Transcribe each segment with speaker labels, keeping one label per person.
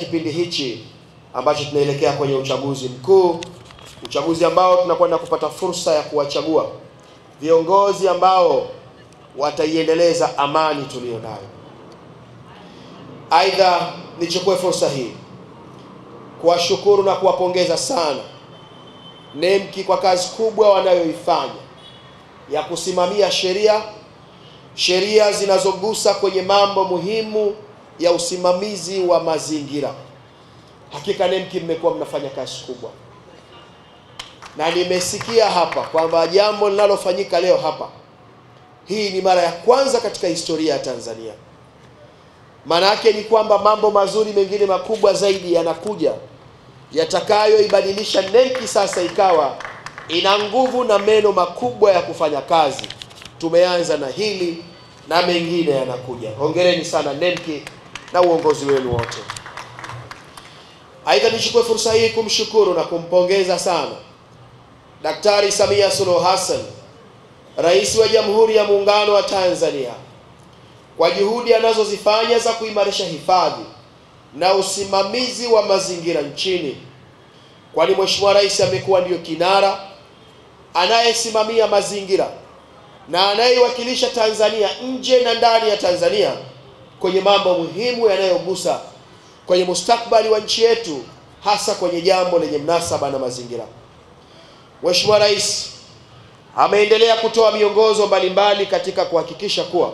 Speaker 1: Kipindi hichi ambacho tunaelekea kwenye uchaguzi mkuu, uchaguzi ambao tunakwenda kupata fursa ya kuwachagua viongozi ambao wataiendeleza amani tuliyonayo. Aidha, nichukue fursa hii kuwashukuru na kuwapongeza sana NEMC kwa kazi kubwa wanayoifanya ya kusimamia sheria zinazogusa kwenye mambo muhimu ya usimamizi wa mazingira. Hakika NEMC mmekuwa mnafanya kazi kubwa, na nimesikia hapa kwamba jambo linalofanyika leo hapa, hii ni mara ya kwanza katika historia ya Tanzania. Maana yake ni kwamba mambo mazuri mengine makubwa zaidi yanakuja, yatakayoibadilisha NEMC sasa ikawa ina nguvu na meno makubwa ya kufanya kazi. Tumeanza na hili na mengine yanakuja. Hongereni sana NEMC na uongozi wenu wote. Aidha, nichukue fursa hii kumshukuru na kumpongeza sana Daktari Samia Suluhu Hassan, Rais wa Jamhuri ya Muungano wa Tanzania, kwa juhudi anazozifanya za kuimarisha hifadhi na usimamizi wa mazingira nchini. Kwani Mheshimiwa Rais amekuwa ndio kinara anayesimamia mazingira na anayewakilisha Tanzania nje na ndani ya Tanzania kwenye mambo muhimu yanayogusa kwenye mustakabali wa nchi yetu, hasa kwenye jambo lenye mnasaba na mazingira. Mheshimiwa Rais ameendelea kutoa miongozo mbalimbali katika kuhakikisha kuwa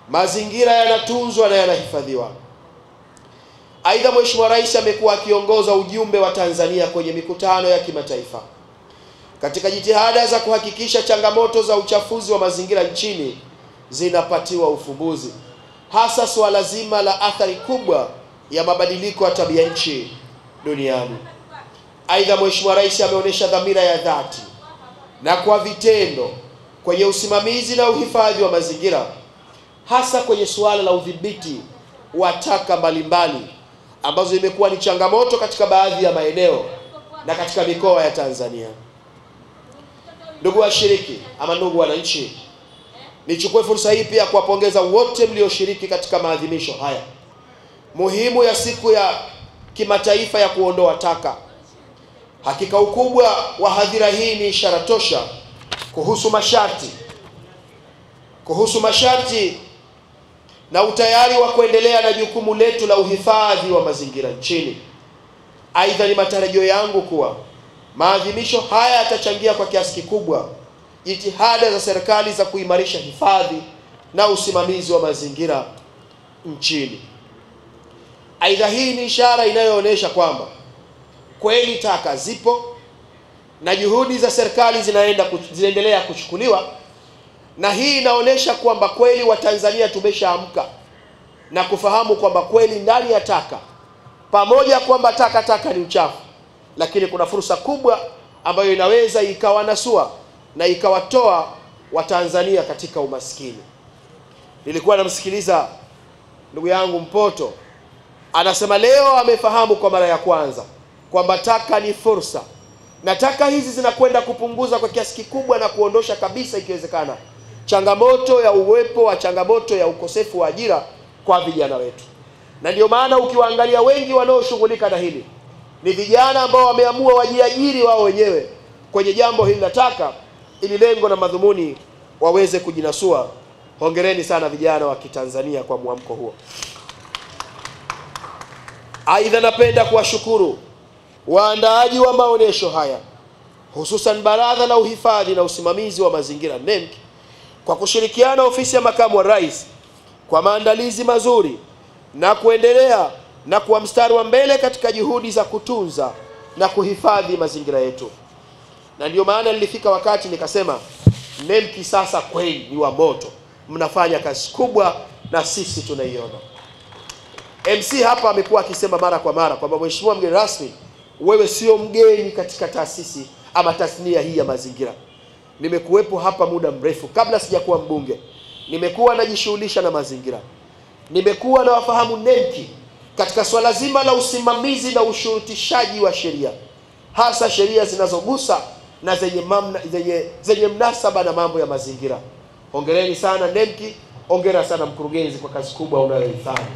Speaker 1: mazingira yanatunzwa na yanahifadhiwa. Aidha, Mheshimiwa Rais amekuwa akiongoza ujumbe wa Tanzania kwenye mikutano ya kimataifa katika jitihada za kuhakikisha changamoto za uchafuzi wa mazingira nchini zinapatiwa ufumbuzi, hasa swala zima la athari kubwa ya mabadiliko ya tabia nchi duniani. Aidha, Mheshimiwa Rais ameonyesha dhamira ya dhati na kwa vitendo kwenye usimamizi na uhifadhi wa mazingira, hasa kwenye suala la udhibiti wa taka mbalimbali ambazo imekuwa ni changamoto katika baadhi ya maeneo na katika mikoa ya Tanzania. Ndugu washiriki ama ndugu wananchi, nichukue fursa hii pia kuwapongeza wote mlioshiriki katika maadhimisho haya muhimu ya siku ya kimataifa ya kuondoa taka. Hakika ukubwa wa hadhira hii ni ishara tosha kuhusu masharti na utayari wa kuendelea na jukumu letu la uhifadhi wa mazingira nchini. Aidha, ni matarajio yangu kuwa maadhimisho haya yatachangia kwa kiasi kikubwa jitihada za serikali za kuimarisha hifadhi na usimamizi wa mazingira nchini. Aidha, hii ni ishara inayoonyesha kwamba kweli taka zipo na juhudi za serikali zinaendelea kuchukuliwa, na hii inaonyesha kwamba kweli Watanzania tumeshaamka na kufahamu kwamba kweli ndani ya taka, pamoja kwamba taka ni uchafu, lakini kuna fursa kubwa ambayo inaweza ikawanasua na ikawatoa Watanzania katika umaskini. Nilikuwa namsikiliza ndugu yangu Mpoto, anasema leo amefahamu kwa mara ya kwanza kwamba taka ni fursa, na taka hizi zinakwenda kupunguza kwa kiasi kikubwa na kuondosha kabisa ikiwezekana changamoto ya uwepo wa changamoto ya ukosefu wa ajira kwa vijana wetu. Na ndio maana ukiwaangalia wengi wanaoshughulika na hili ni vijana ambao wameamua wajiajiri wao wenyewe kwenye jambo hili la taka, ili lengo na madhumuni waweze kujinasua. Hongereni sana vijana wa Kitanzania kwa mwamko huo. Aidha, napenda kuwashukuru waandaaji wa maonesho haya, hususan Baraza la Uhifadhi na Usimamizi wa Mazingira NEMC, kwa kushirikiana ofisi ya Makamu wa Rais kwa maandalizi mazuri na kuendelea na kuwa mstari wa mbele katika juhudi za kutunza na kuhifadhi mazingira yetu. Na ndio maana nilifika wakati nikasema NEMC sasa kweli ni wa moto, mnafanya kazi kubwa na sisi tunaiona. MC hapa amekuwa akisema mara kwa mara kwamba Mheshimiwa mgeni rasmi, wewe sio mgeni katika taasisi ama tasnia hii ya mazingira. Nimekuwepo hapa muda mrefu, kabla sijakuwa mbunge nimekuwa najishughulisha na mazingira. Nimekuwa na wafahamu NEMC katika swala zima la usimamizi na ushurutishaji wa sheria, hasa sheria zinazogusa na zenye mnasaba na mambo ya mazingira. Hongereni sana NEMC, hongera sana mkurugenzi kwa kazi kubwa unayoifanya.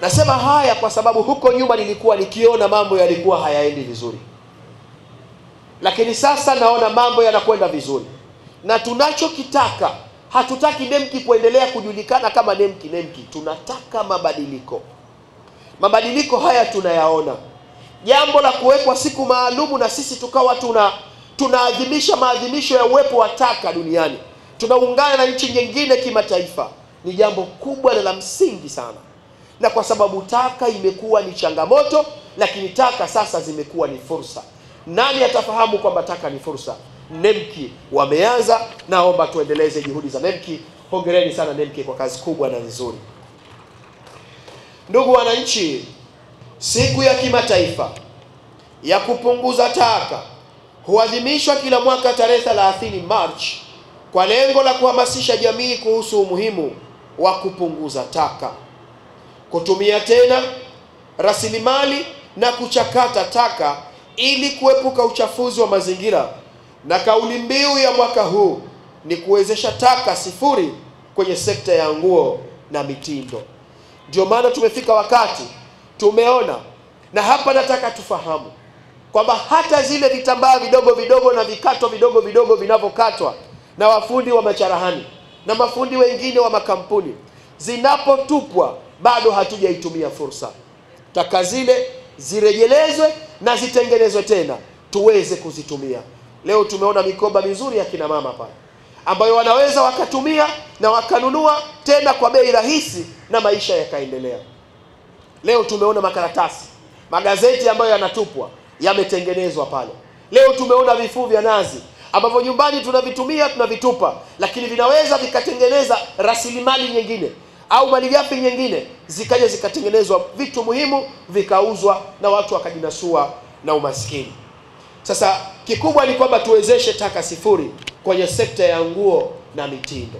Speaker 1: Nasema haya kwa sababu huko nyuma nilikuwa nikiona mambo yalikuwa hayaendi vizuri, lakini sasa naona mambo yanakwenda vizuri. Na tunachokitaka, hatutaki NEMC kuendelea kujulikana kama NEMC. Tunataka mabadiliko. Mabadiliko haya tunayaona. Jambo la kuwekwa siku maalumu na sisi tukawa tunaadhimisha maadhimisho ya uwepo wa taka duniani, tunaungana na nchi nyingine kimataifa, ni jambo kubwa na la msingi sana. Na kwa sababu taka imekuwa ni changamoto, lakini taka sasa zimekuwa ni fursa. Nani atafahamu kwamba taka ni fursa? NEMC wameanza, naomba tuendeleze juhudi za NEMC. Hongereni sana NEMC kwa kazi kubwa na nzuri. Ndugu wananchi, siku ya kimataifa ya kupunguza taka huadhimishwa kila mwaka tarehe 30 Machi kwa lengo la kuhamasisha jamii kuhusu umuhimu wa kupunguza taka, kutumia tena rasilimali na kuchakata taka ili kuepuka uchafuzi wa mazingira. Na kauli mbiu ya mwaka huu ni kuwezesha taka sifuri kwenye sekta ya nguo na mitindo. Ndio maana tumefika wakati tumeona, na hapa nataka tufahamu kwamba hata zile vitambaa vidogo vidogo na vikato vidogo vidogo vinavyokatwa na wafundi wa macharahani na mafundi wengine wa makampuni, zinapotupwa bado hatujaitumia fursa. Taka zile zirejelezwe na zitengenezwe tena tuweze kuzitumia. Leo tumeona mikoba mizuri ya kina mama pale ambayo wanaweza wakatumia na wakanunua tena kwa bei rahisi na maisha yakaendelea. Leo tumeona makaratasi, magazeti ambayo yanatupwa yametengenezwa pale. Leo tumeona vifuu vya nazi ambavyo nyumbani tunavitumia tunavitupa, lakini vinaweza vikatengeneza rasilimali nyingine au malighafi nyingine, zikaja zikatengenezwa vitu muhimu vikauzwa na watu wakajinasua na umaskini. Sasa kikubwa ni kwamba tuwezeshe taka sifuri kwenye sekta ya nguo na mitindo,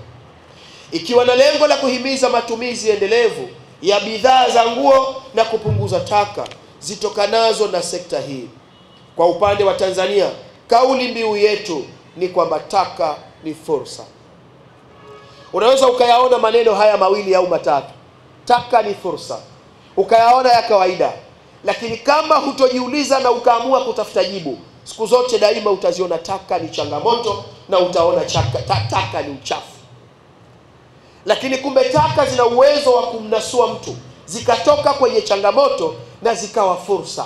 Speaker 1: ikiwa na lengo la kuhimiza matumizi endelevu ya bidhaa za nguo na kupunguza taka zitokanazo na sekta hii. Kwa upande wa Tanzania, kauli mbiu yetu ni kwamba taka ni fursa. Unaweza ukayaona maneno haya mawili au matatu, taka ni fursa, ukayaona ya kawaida, lakini kama hutojiuliza na ukaamua kutafuta jibu, siku zote daima utaziona taka ni changamoto na utaona taka ni uchafu. Lakini kumbe taka zina uwezo wa kumnasua mtu, zikatoka kwenye changamoto na zikawa fursa.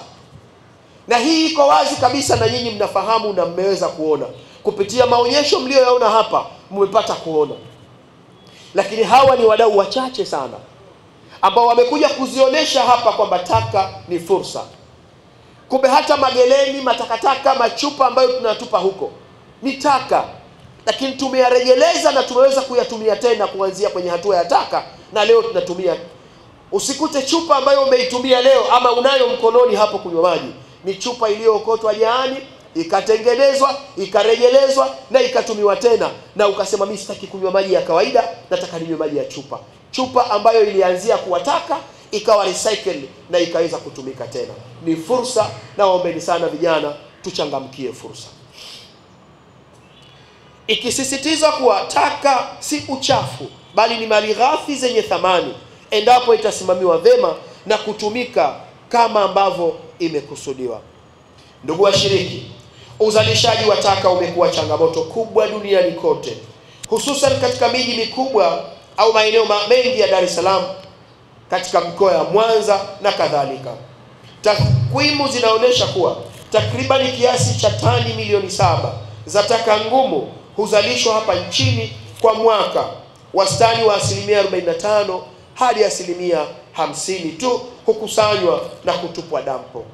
Speaker 1: Na hii iko wazi kabisa, na nyinyi mnafahamu na mmeweza kuona kupitia maonyesho mlioyaona hapa, mmepata kuona. Lakini hawa ni wadau wachache sana ambao wamekuja kuzionyesha hapa kwamba taka ni fursa. Kumbe hata mageleni, matakataka, machupa ambayo tunatupa huko ni taka, lakini tumeyarejeleza na tumeweza kuyatumia tena kuanzia kwenye hatua ya taka, na leo tunatumia. Usikute chupa ambayo umeitumia leo ama unayo mkononi hapo kunywa maji, ni chupa iliyookotwa jana, ikatengenezwa, ikarejelezwa na ikatumiwa tena, na ukasema mimi sitaki kunywa maji ya kawaida, nataka ninywe maji ya chupa. Chupa ambayo ilianzia kuwa taka ikawa recycle na ikaweza kutumika tena. Ni fursa, na waombeni sana vijana tuchangamkie fursa, ikisisitizwa kuwa taka si uchafu bali ni malighafi zenye thamani endapo itasimamiwa vema na kutumika kama ambavyo imekusudiwa. Ndugu washiriki, uzalishaji wa taka umekuwa changamoto kubwa duniani kote, hususan katika miji mikubwa au maeneo mengi ya Dar es Salaam, katika mkoa ya Mwanza na kadhalika. Takwimu zinaonyesha kuwa takriban kiasi cha tani milioni 7 za taka ngumu huzalishwa hapa nchini kwa mwaka, wastani wa 45% hadi 50% tu hukusanywa na kutupwa dampo.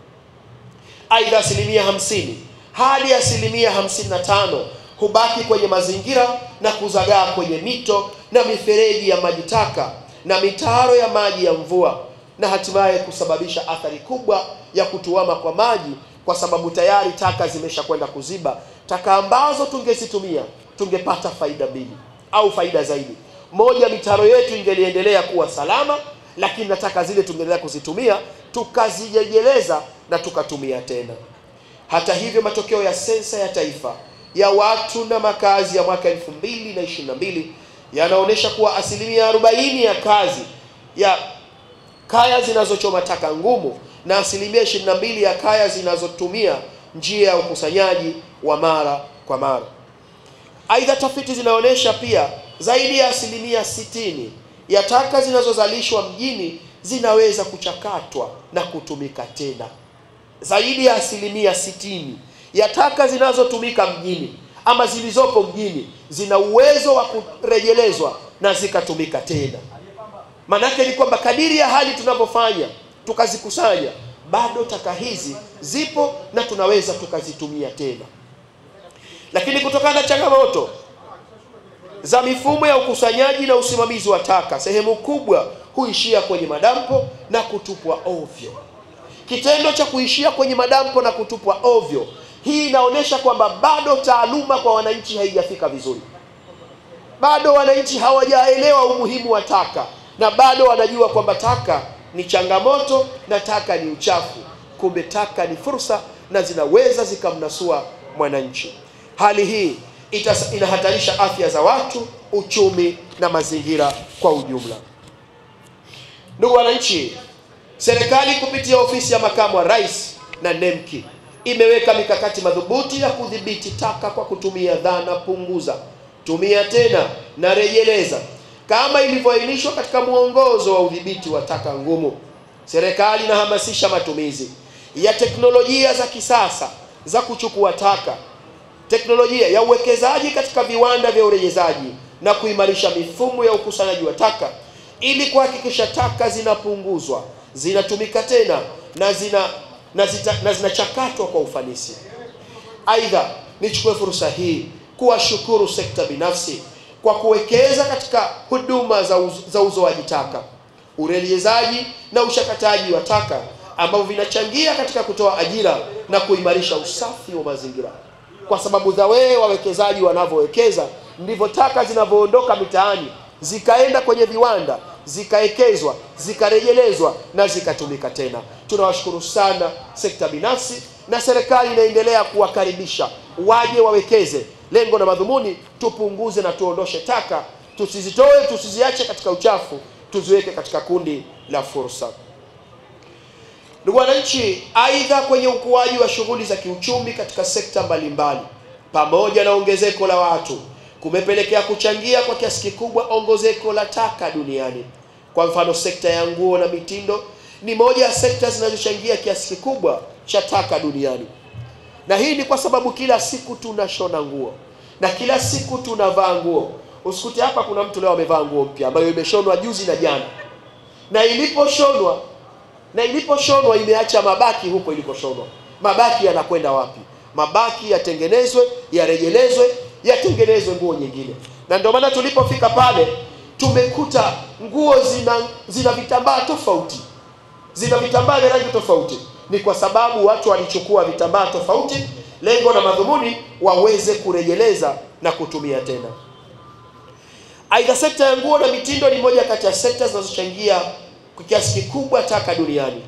Speaker 1: Aidha, 50% hadi 55% hubaki kwenye mazingira na kuzagaa kwenye mito na mifereji ya maji taka na mitaro ya maji ya mvua, na hatimaye kusababisha athari kubwa ya kutuama kwa maji, kwa sababu tayari taka zimeshakwenda kuziba. Taka ambazo tungezitumia tungepata faida mbili au faida zaidi. Moja, mitaro yetu ingeliendelea kuwa salama, lakini na taka zile tungeendelea kuzitumia, tukazijejeleza na tukatumia tena. Hata hivyo, matokeo ya sensa ya taifa ya watu na makazi ya mwaka 2022 yanaonyesha kuwa 40% ya kazi kaya zinazochoma taka ngumu na asilimia 22 ya kaya zinazotumia njia ya ukusanyaji wa mara kwa mara. Aidha, tafiti zinaonyesha pia zaidi ya asilimia 60 ya taka zinazozalishwa mjini zinaweza kuchakatwa na kutumika tena. Zaidi ya asilimia 60 ya taka zinazotumika mjini ama zilizopo mjini zina uwezo wa kurejelezwa na zikatumika tena. Manake ni kwamba kadiri ya hali tunapofanya tukazikusanya, bado taka hizi zipo na tunaweza tukazitumia tena. Lakini kutokana na changamoto za mifumo ya ukusanyaji na usimamizi wa taka, sehemu kubwa huishia kwenye madampo na kutupwa ovyo. Kitendo cha kuishia kwenye madampo na kutupwa ovyo, hii inaonyesha kwamba bado taaluma kwa wananchi haijafika vizuri. Bado wananchi hawajaelewa umuhimu wa taka, na bado wanajua kwamba taka ni changamoto na taka ni uchafu. Kumbe taka ni fursa na zinaweza zikamnasua mwananchi. Hali hii inahatarisha afya za watu, uchumi na mazingira kwa ujumla. Ndugu wananchi, serikali kupitia ofisi ya makamu wa rais na NEMKI imeweka mikakati madhubuti ya kudhibiti taka kwa kutumia dhana punguza, tumia tena na rejeleza, kama ilivyoainishwa katika mwongozo wa udhibiti wa taka ngumu. Serikali inahamasisha matumizi ya teknolojia za kisasa za kuchukua taka, teknolojia ya uwekezaji katika viwanda vya urejezaji na kuimarisha mifumo ya ukusanyaji wa taka ili kuhakikisha taka zinapunguzwa, zinatumika tena na zinachakatwa kwa ufanisi. Aidha, nichukue fursa hii kuwashukuru sekta binafsi kwa kuwekeza katika huduma za uzoaji taka, urejezaji na ushakataji wa taka, ambavyo vinachangia katika kutoa ajira na kuimarisha usafi wa mazingira. Kwa sababu za wawekezaji wanavyowekeza, ndivyo taka zinavyoondoka mitaani zikaenda kwenye viwanda, zikaekezwa, zikarejelezwa na zikatumika tena. Tunawashukuru sana sekta binafsi, na serikali inaendelea kuwakaribisha waje wawekeze. Lengo na madhumuni, tupunguze na tuondoshe taka, tusizitoe, tusiziache katika uchafu, tuziweke katika kundi la fursa. Ndugu wananchi, aidha kwenye ukuaji wa shughuli za kiuchumi katika sekta mbalimbali, pamoja na ongezeko la watu, kumepelekea kuchangia kwa kiasi kikubwa ongezeko la taka duniani. Kwa mfano, sekta ya nguo na mitindo ni moja ya sekta zinazochangia kiasi kikubwa cha taka duniani. Na hii ni kwa sababu kila siku tunashona nguo na kila siku tunavaa nguo. Usikute hapa kuna mtu leo amevaa nguo mpya ambayo imeshonwa juzi na jana, na iliposhonwa imeacha mabaki huko ilikoshonwa. Mabaki yanakwenda wapi? Mabaki yatengenezwe, yarejelezwe, yatengenezwe nguo nyingine. Na ndio maana tulipofika pale tumekuta nguo zina vitambaa tofauti, zina vitambaa vya rangi tofauti. Ni kwa sababu watu walichukua vitambaa tofauti, lengo na madhumuni waweze kurejeleza na kutumia tena. Aidha, sekta ya nguo na mitindo ni moja kati ya sekta zinazochangia kwa kiasi kikubwa taka duniani.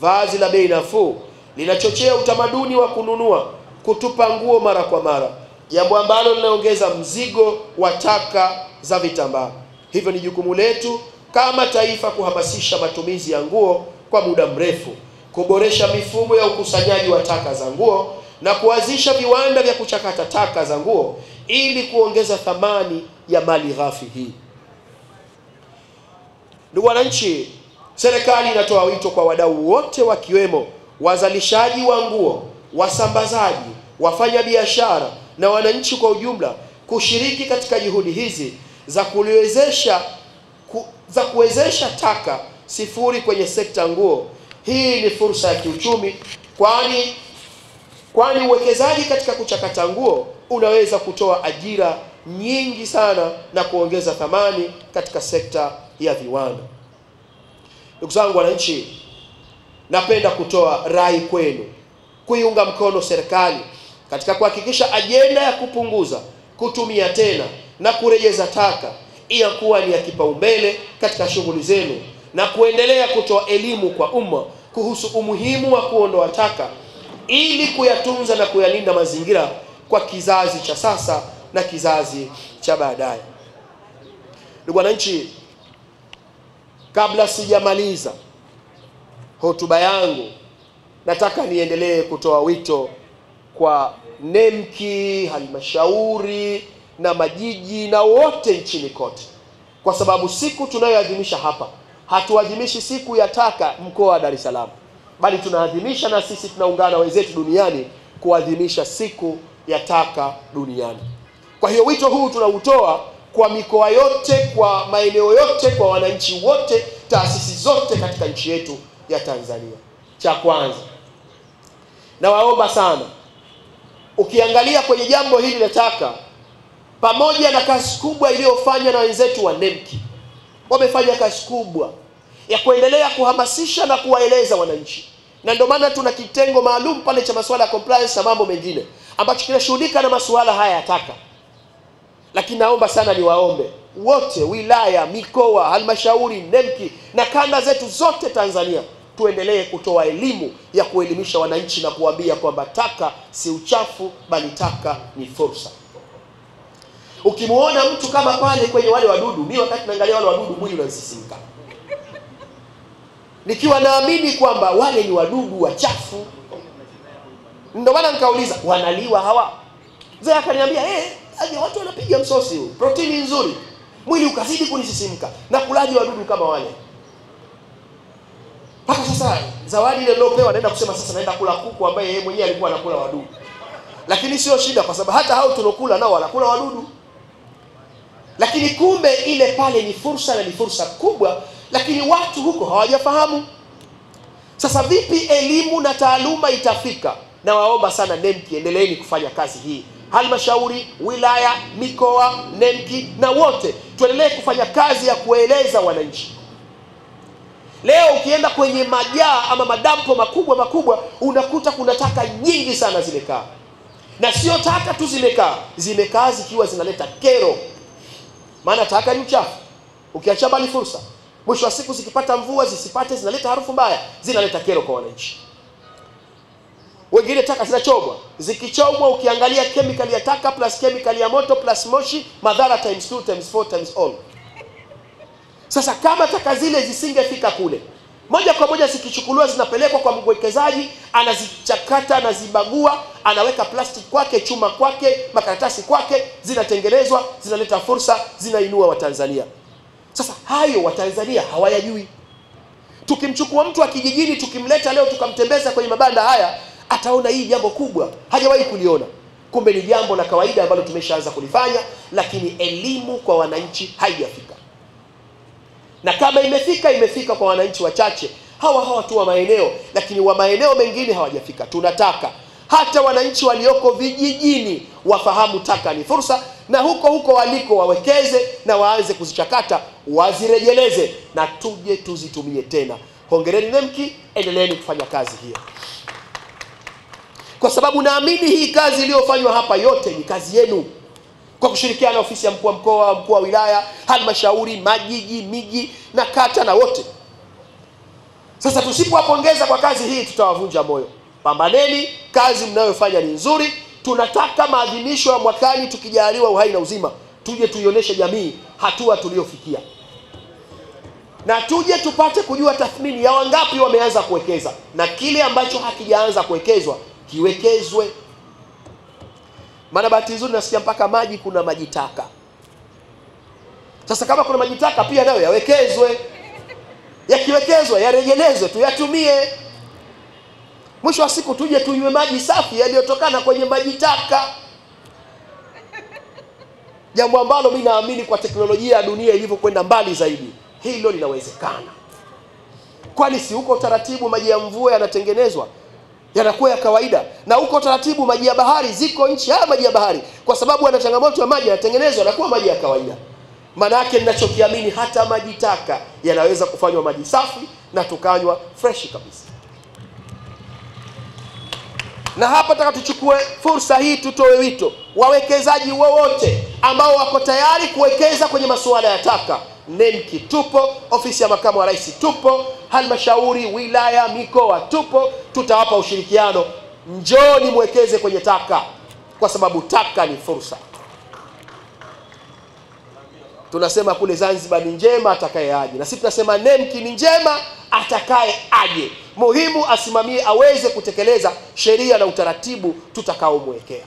Speaker 1: Vazi la bei nafuu linachochea utamaduni wa kununua, kutupa nguo mara kwa mara, jambo ambalo linaongeza mzigo wa taka za vitambaa. Hivyo ni jukumu letu kama taifa kuhamasisha matumizi ya nguo kwa muda mrefu, kuboresha mifumo ya ukusanyaji wa taka za nguo na kuanzisha viwanda vya kuchakata taka za nguo ili kuongeza thamani ya mali ghafi hii. Ndugu wananchi, serikali inatoa wito kwa wadau wote wakiwemo wazalishaji wa nguo, wasambazaji, wafanya biashara na wananchi kwa ujumla kushiriki katika juhudi hizi za kuwezesha taka sifuri kwenye sekta nguo. Hii ni fursa ya kiuchumi, kwani uwekezaji katika kuchakata nguo unaweza kutoa ajira nyingi sana na kuongeza thamani katika sekta ya viwanda. Ndugu zangu wananchi, napenda kutoa rai kwenu kuiunga mkono serikali katika kuhakikisha ajenda ya kupunguza, kutumia tena na kurejeza taka inakuwa ni ya kipaumbele katika shughuli zenu, na kuendelea kutoa elimu kwa umma kuhusu umuhimu wa kuondoa taka ili kuyatunza na kuyalinda mazingira kwa kizazi cha sasa na kizazi cha baadaye. Ndugu wananchi, kabla sijamaliza, hotuba yangu nataka niendelee kutoa wito kwa NEMKI, halmashauri na majiji na wote nchini kote, kwa sababu siku tunayoadhimisha hapa hatuadhimishi siku ya taka mkoa wa Dar es Salaam, bali tunaadhimisha na sisi tunaungana wenzetu duniani kuadhimisha siku ya taka duniani. Kwa hiyo wito huu tunautoa kwa mikoa yote, kwa maeneo yote, kwa wananchi wote, taasisi zote katika nchi yetu ya Tanzania. Cha kwanza, nawaomba sana, ukiangalia kwenye jambo hili la taka, pamoja na kazi kubwa iliyofanywa na wenzetu wa NEMKI, wamefanya kazi kubwa ya kuendelea kuhamasisha na kuwaeleza wananchi, na ndio maana tuna kitengo maalum pale cha masuala ya compliance na mambo mengine ambacho kinashughulika na masuala haya ya taka. Lakini naomba sana niwaombe wote, wilaya, mikoa, halmashauri, NEMKI na kanda zetu zote Tanzania, tuendelee kutoa elimu ya kuelimisha wananchi na kuambia kwamba taka si uchafu, bali taka ni fursa. Ukimuona mtu kama pale kwenye wale wadudu, mimi wakati naangalia wale wadudu mwili unasisimka, nikiwa naamini kwamba wale ni wadudu wachafu. Ndio maana nikauliza, wanaliwa hawa? Mzee akaniambia watu wanapiga msosi huu, protini nzuri, mwili ukazidi kunisisimka, na kulaji wadudu kama wale. Mpaka sasa zawadi ile nilopewa naenda kusema sasa naenda kula kuku ambaye yeye mwenyewe alikuwa anakula wadudu. Lakini sio shida, kwa sababu hata hao tunokula nao wanakula wadudu. Lakini kumbe ile pale ni fursa, na ni fursa kubwa, lakini watu huko hawajafahamu. Sasa vipi elimu na taaluma itafika? Na waomba sana NEMKI, endeleeni kufanya kazi hii. Halmashauri, wilaya, mikoa, NEMKI na wote tuendelee kufanya kazi ya kueleza wananchi. Leo ukienda kwenye majaa ama madampo makubwa unakuta kuna taka nyingi sana zimekaa. Na sio taka tu zimekaa zikiwa zinaleta kero. Maana taka ni uchafu, ukiacha bali fursa. Mwisho wa siku zikipata mvua zisipate, zinaleta harufu mbaya, zinaleta kero kwa wananchi. Wengine taka zinachomwa, zikichomwa ukiangalia chemical ya taka plus chemical ya moto plus moshi, madhara times 2 times 4 times all. Sasa kama taka zile zisingefika kule, moja kwa moja zikichukuliwa zinapelekwa kwa mwekezaji, anazichakata, anazibagua, anaweka plastic kwake, chuma kwake, makaratasi kwake, zinatengenezwa, zinaleta fursa, zinainua Watanzania. Sasa hayo Watanzania hawayajui. Tukimchukua mtu wa kijijini tukimleta leo tukamtembeza kwenye mabanda haya, ataona hii jambo kubwa, hajawahi kuliona. Kumbe ni jambo la kawaida ambalo tumeshaanza kulifanya, lakini elimu kwa wananchi haijafika. Na kama imefika kwa wananchi wachache, hawa tu wa maeneo, lakini wa maeneo mengine hawajafika. Tunataka hata wananchi walioko vijijini wafahamu taka ni fursa, na huko waliko wawekeze na waanze kuzichakata, wazirejeleze na tuje tuzitumie tena. Hongereni NEMKI, endeleeni kufanya kazi hiyo. Kwa sababu naamini hii kazi iliyofanywa hapa yote ni kazi yenu, kwa kushirikiana na ofisi ya mkuu wa mkoa, mkuu wa wilaya, halmashauri, majiji, miji na kata na wote. Sasa tusipowapongeza kwa kazi hii tutawavunja moyo. Pambaneni, kazi mnayofanya ni nzuri. Tunataka maadhimisho ya mwakani tukijaliwa uhai na uzima, tuje tuionyeshe jamii hatua tuliofikia. Na tuje tupate kujua tathmini ya wangapi wameanza kuwekeza, na kile ambacho hakijaanza kuwekezwa kiwekezwe. Maana bahati nzuri nasikia mpaka maji kuna maji taka. Sasa kama kuna maji taka pia nayo yawekezwe. Yakiwekezwa yarejelezwe, tuyatumie. Mwisho wa siku tuje tunywe maji safi yaliyotokana kwenye maji taka. Jambo ambalo mimi naamini kwa teknolojia ya dunia ilivyokwenda mbali zaidi, hilo linawezekana. Kwani si huko taratibu maji ya mvua yanatengenezwa, yanakuwa ya kawaida, na huko taratibu maji ya bahari, ziko nchi haya maji ya bahari, kwa sababu yana changamoto ya maji, yanatengenezwa yanakuwa maji ya kawaida. Maana yake ninachokiamini hata maji taka yanaweza kufanywa maji safi na tukanywa fresh kabisa. Na hapa nataka tuchukue fursa hii tutoe wito wawekezaji wowote ambao wako tayari kuwekeza kwenye masuala ya taka. NEMKI tupo, ofisi ya makamu wa rais tupo, halmashauri, wilaya, mikoa tupo, tutawapa ushirikiano. Njooni mwekeze kwenye taka, kwa sababu taka ni fursa. Tunasema kule Zanzibar ni njema atakayeaje, na sisi tunasema NEMKI ni njema atakaye aje, muhimu asimamie, aweze kutekeleza sheria na utaratibu tutakaomwekea,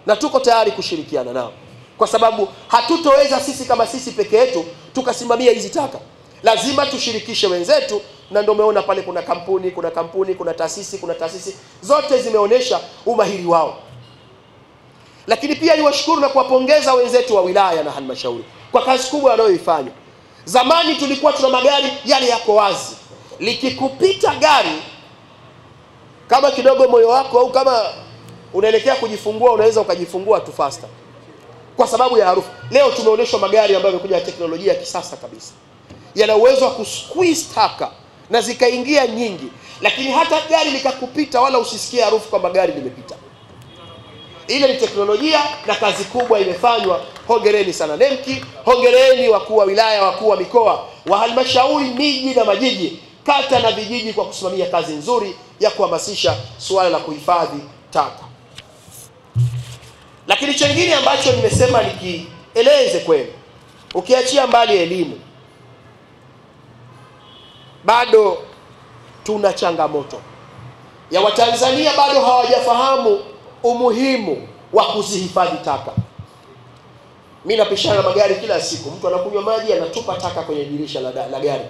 Speaker 1: na tuko tayari kushirikiana nao, kwa sababu hatutoweza sisi kama sisi peke yetu tukasimamia hizi taka. Lazima tushirikishe wenzetu, na ndio umeona pale kuna kampuni, kuna taasisi zote zimeonyesha umahiri wao. Lakini pia niwashukuru na kuwapongeza wenzetu wa wilaya na halmashauri kwa kazi kubwa wanayoifanya. Zamani tulikuwa tuna magari yale yako wazi, likikupita gari kama kidogo moyo wako au kama unaelekea kujifungua, unaweza ukajifungua tu faster kwa sababu ya harufu. Leo tumeonyeshwa magari ambayo yamekuja na teknolojia ya kisasa kabisa, yana uwezo wa kusqueeze taka na zikaingia nyingi, lakini hata gari likakupita wala usisikie harufu kwamba gari limepita. Ile ni teknolojia na kazi kubwa imefanywa. Hongereni sana NEMKI, hongereni wakuu wa wilaya, wakuu wa mikoa, wa halmashauri, miji na majiji, kata na vijiji, kwa kusimamia kazi nzuri ya kuhamasisha suala la kuhifadhi taka. Lakini chengine ambacho nimesema nikieleze kwenu, ukiachia mbali elimu, bado tuna changamoto ya Watanzania bado hawajafahamu umuhimu wa kuzihifadhi taka. Mimi napishana na magari kila siku, mtu anakunywa maji anatupa taka kwenye dirisha la gari.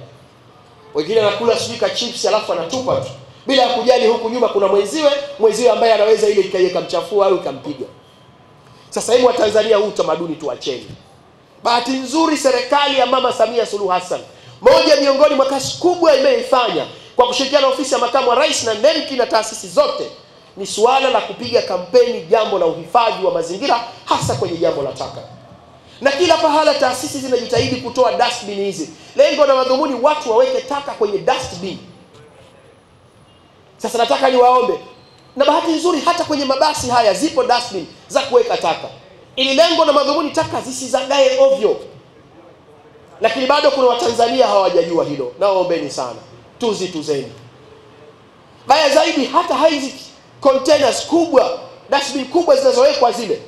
Speaker 1: Wengine anakula sijui chips alafu anatupa tu bila kujali huku nyuma kuna mwenziwe ambaye anaweza ile ikaiweka mchafua au ikampiga. Sasa hivi Watanzania, huu utamaduni tuacheni. Bahati nzuri serikali ya Mama Samia Suluhu Hassan, moja miongoni mwa kazi kubwa imeifanya kwa kushirikiana na ofisi ya makamu wa rais na NEMKI na taasisi zote, ni suala la kupiga kampeni jambo la uhifadhi wa mazingira, hasa kwenye jambo la taka. Na kila pahala taasisi zinajitahidi kutoa dustbin hizi. Lengo na madhumuni watu waweke taka kwenye dustbin. Sasa nataka niwaombe, na bahati nzuri hata kwenye mabasi haya zipo dustbin za kuweka taka, ili lengo na madhumuni taka zisizagae ovyo. Lakini bado kuna Watanzania hawajajua hilo. Naombeni sana, tuzeni. Baya zaidi, hata hizi containers kubwa, dustbin kubwa zinazowekwa zile,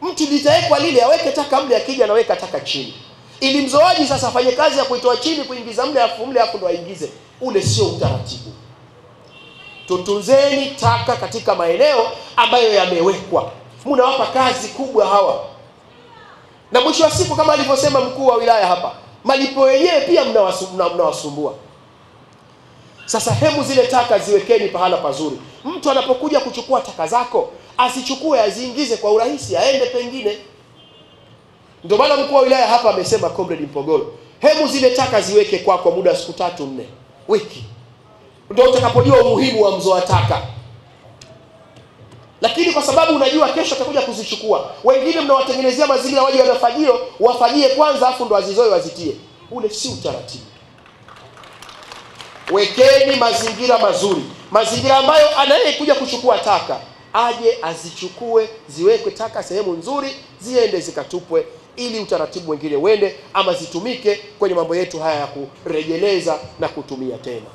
Speaker 1: mtu litawekwa lile aweke taka mle, akija anaweka taka chini, ili mzoaji sasa afanye kazi ya kuitoa chini kuingiza mle afu ndo aingize. Ule sio utaratibu. Tutunzeni taka katika maeneo ambayo yamewekwa. Mnawapa kazi kubwa hawa, na mwisho wa siku kama alivyosema mkuu wa wilaya hapa, malipo yenyewe pia mnawasumbua. Sasa hemu zile taka ziwekeni pahala pazuri. Mtu anapokuja kuchukua taka zako, asichukue aziingize kwa urahisi, aende pengine. Ndio maana mkuu wa wilaya hapa amesema, Comrade Mpogolo, hemu zile taka ziweke kwa muda wa siku 3-4 wiki, ndio utakapojua umuhimu wa mzoa taka. Lakini kwa sababu unajua kesho atakuja kuzichukua, wengine mnawatengenezea mazingira waje wanafagio, wafagie kwanza afu ndo azizoe wazitie. Ule si utaratibu. Wekeni mazingira mazuri, mazingira ambayo anayekuja kuchukua taka aje azichukue, ziwekwe taka sehemu nzuri, ziende zikatupwe, ili utaratibu wengine uende, ama zitumike kwenye mambo yetu haya ya kurejeleza na kutumia tena.